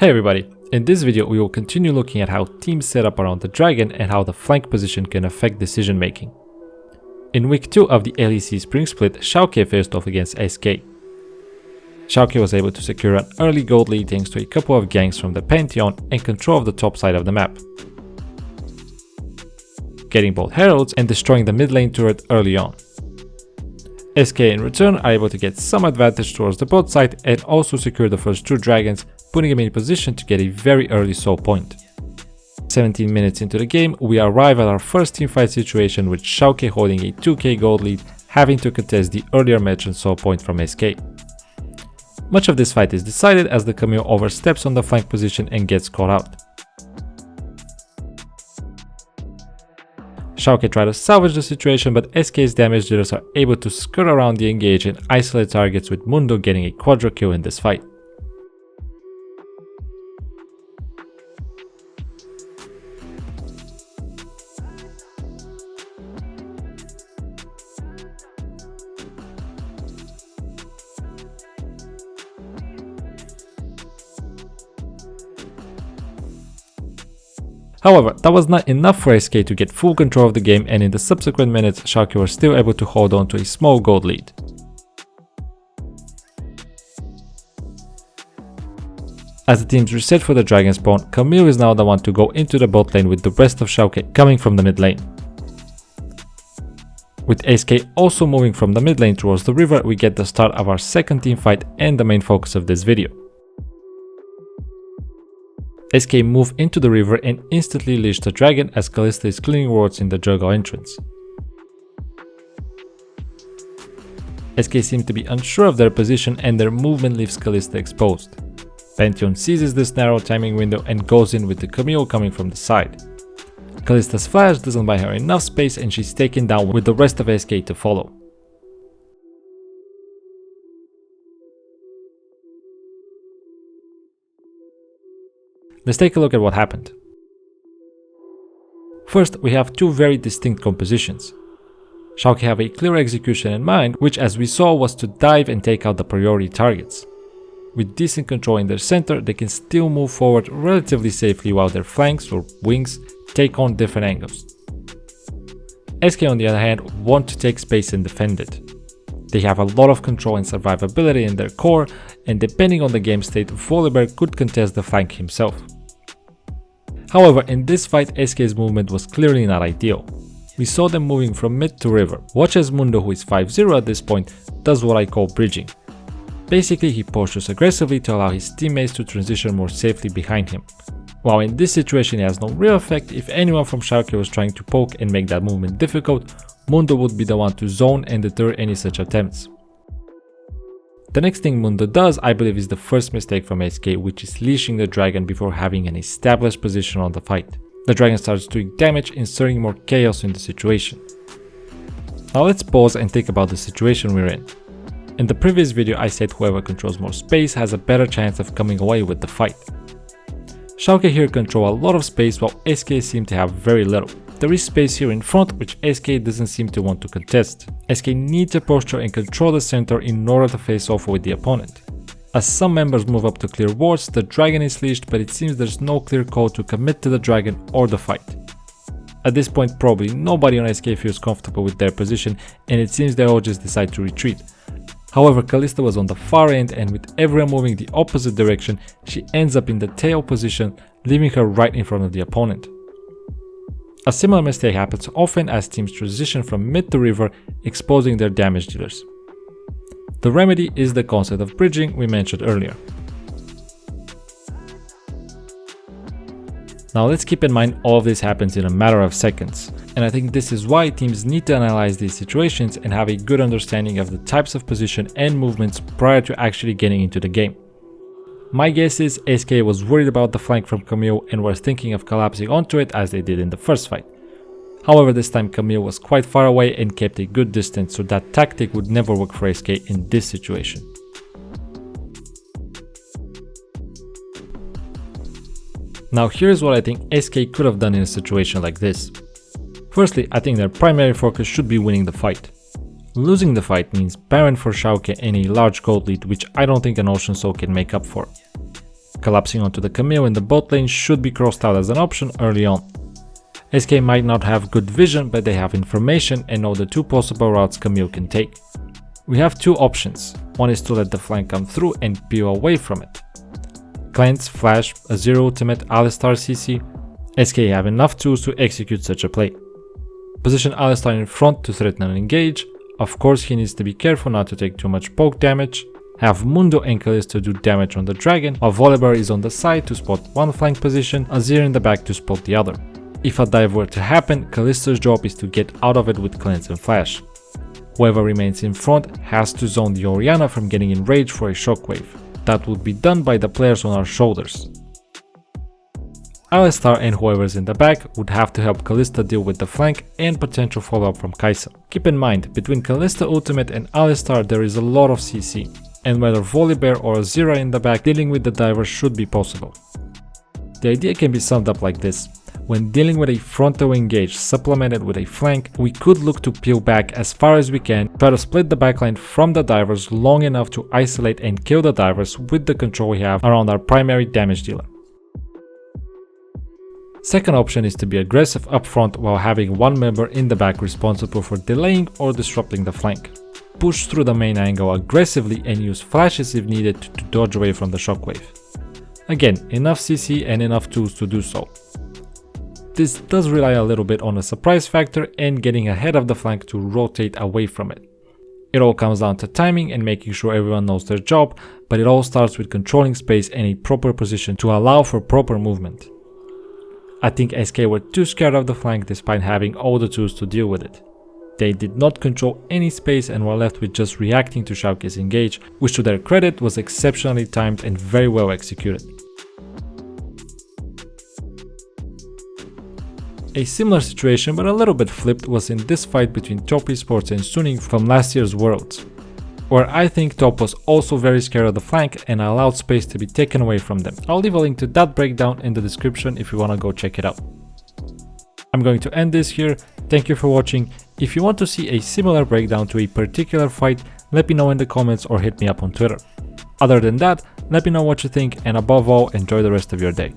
Hey everybody, in this video we will continue looking at how teams set up around the dragon and how the flank position can affect decision making. In week 2 of the LEC Spring Split, Schalke faced off against SK. Schalke was able to secure an early gold lead thanks to a couple of ganks from the Pantheon and control of the top side of the map, getting both heralds and destroying the mid lane turret early on. SK in return are able to get some advantage towards the bot side and also secure the first 2 dragons, putting him in position to get a very early soul point. 17 minutes into the game, we arrive at our first teamfight situation with Schalke holding a 2k gold lead, having to contest the earlier mentioned soul point from SK. Much of this fight is decided as the Camille oversteps on the flank position and gets caught out. Schalke try to salvage the situation, but SK's damage dealers are able to skirt around the engage and isolate targets, with Mundo getting a quadra kill in this fight. However, that was not enough for SK to get full control of the game, and in the subsequent minutes, Schalke were still able to hold on to a small gold lead. As the teams reset for the dragon spawn, Camille is now the one to go into the bot lane with the rest of Schalke coming from the mid lane. With SK also moving from the mid lane towards the river, we get the start of our second team fight and the main focus of this video. SK move into the river and instantly leash the dragon as Kalista is cleaning wards in the Jurgal entrance. SK seem to be unsure of their position and their movement leaves Kalista exposed. Pantheon seizes this narrow timing window and goes in with the Camille coming from the side. Kalista's flash doesn't buy her enough space and she's taken down with the rest of SK to follow. Let's take a look at what happened. First, we have 2 very distinct compositions. Schalke have a clear execution in mind, which as we saw was to dive and take out the priority targets. With decent control in their center, they can still move forward relatively safely while their flanks or wings take on different angles. SK on the other hand want to take space and defend it. They have a lot of control and survivability in their core, and depending on the game state, Volibear could contest the flank himself. However, in this fight, SK's movement was clearly not ideal. We saw them moving from mid to river. Watch as Mundo, who is 5-0 at this point, does what I call bridging. Basically, he pushes aggressively to allow his teammates to transition more safely behind him. While in this situation it has no real effect, if anyone from Schalke was trying to poke and make that movement difficult, Mundo would be the one to zone and deter any such attempts. The next thing Mundo does, I believe, is the first mistake from SK, which is leashing the dragon before having an established position on the fight. The dragon starts doing damage, inserting more chaos in the situation. Now let's pause and think about the situation we're in. In the previous video I said whoever controls more space has a better chance of coming away with the fight. Schalke here control a lot of space while SK seem to have very little. There is space here in front which SK doesn't seem to want to contest. SK need to posture and control the center in order to face off with the opponent. As some members move up to clear wards, the dragon is leashed, but it seems there's no clear call to commit to the dragon or the fight. At this point probably nobody on SK feels comfortable with their position and it seems they all just decide to retreat. However, Kalista was on the far end and with everyone moving the opposite direction, she ends up in the tail position, leaving her right in front of the opponent. A similar mistake happens often as teams transition from mid to river, exposing their damage dealers. The remedy is the concept of bridging we mentioned earlier. Now let's keep in mind all of this happens in a matter of seconds, and I think this is why teams need to analyze these situations and have a good understanding of the types of position and movements prior to actually getting into the game. My guess is SK was worried about the flank from Camille and was thinking of collapsing onto it as they did in the first fight. However, this time Camille was quite far away and kept a good distance, so that tactic would never work for SK in this situation. Now here's what I think SK could have done in a situation like this. Firstly, I think their primary focus should be winning the fight. Losing the fight means Baron for Schalke and a large gold lead, which I don't think an Ocean Soul can make up for. Collapsing onto the Camille in the bot lane should be crossed out as an option early on. SK might not have good vision, but they have information and know the two possible routes Camille can take. We have two options. One is to let the flank come through and peel away from it. Cleanse, Flash, Azir ultimate, Alistar CC, SK have enough tools to execute such a play. Position Alistar in front to threaten and engage. Of course he needs to be careful not to take too much poke damage. Have Mundo and Kalista do damage on the dragon, while Volibear is on the side to spot one flank position, Azir in the back to spot the other. If a dive were to happen, Kalista's job is to get out of it with Cleanse and Flash. Whoever remains in front has to zone the Orianna from getting enraged for a shockwave. That would be done by the players on our shoulders. Alistar and whoever's in the back would have to help Kalista deal with the flank and potential follow-up from Kai'Sa. Keep in mind, between Kalista ultimate and Alistar there is a lot of CC, and whether Volibear or Azir in the back, dealing with the diver should be possible. The idea can be summed up like this. When dealing with a frontal engage supplemented with a flank, we could look to peel back as far as we can, try to split the backline from the divers long enough to isolate and kill the divers with the control we have around our primary damage dealer. Second option is to be aggressive up front while having one member in the back responsible for delaying or disrupting the flank. Push through the main angle aggressively and use flashes if needed to dodge away from the shockwave. Again, enough CC and enough tools to do so. This does rely a little bit on a surprise factor and getting ahead of the flank to rotate away from it. It all comes down to timing and making sure everyone knows their job, but it all starts with controlling space and a proper position to allow for proper movement. I think SK were too scared of the flank despite having all the tools to deal with it. They did not control any space and were left with just reacting to Schalke's engage, which to their credit was exceptionally timed and very well executed. A similar situation, but a little bit flipped, was in this fight between Top Esports and Suning from last year's Worlds, where I think Top was also very scared of the flank and allowed space to be taken away from them. I'll leave a link to that breakdown in the description if you wanna go check it out. I'm going to end this here. Thank you for watching. If you want to see a similar breakdown to a particular fight, let me know in the comments or hit me up on Twitter. Other than that, let me know what you think, and above all, enjoy the rest of your day.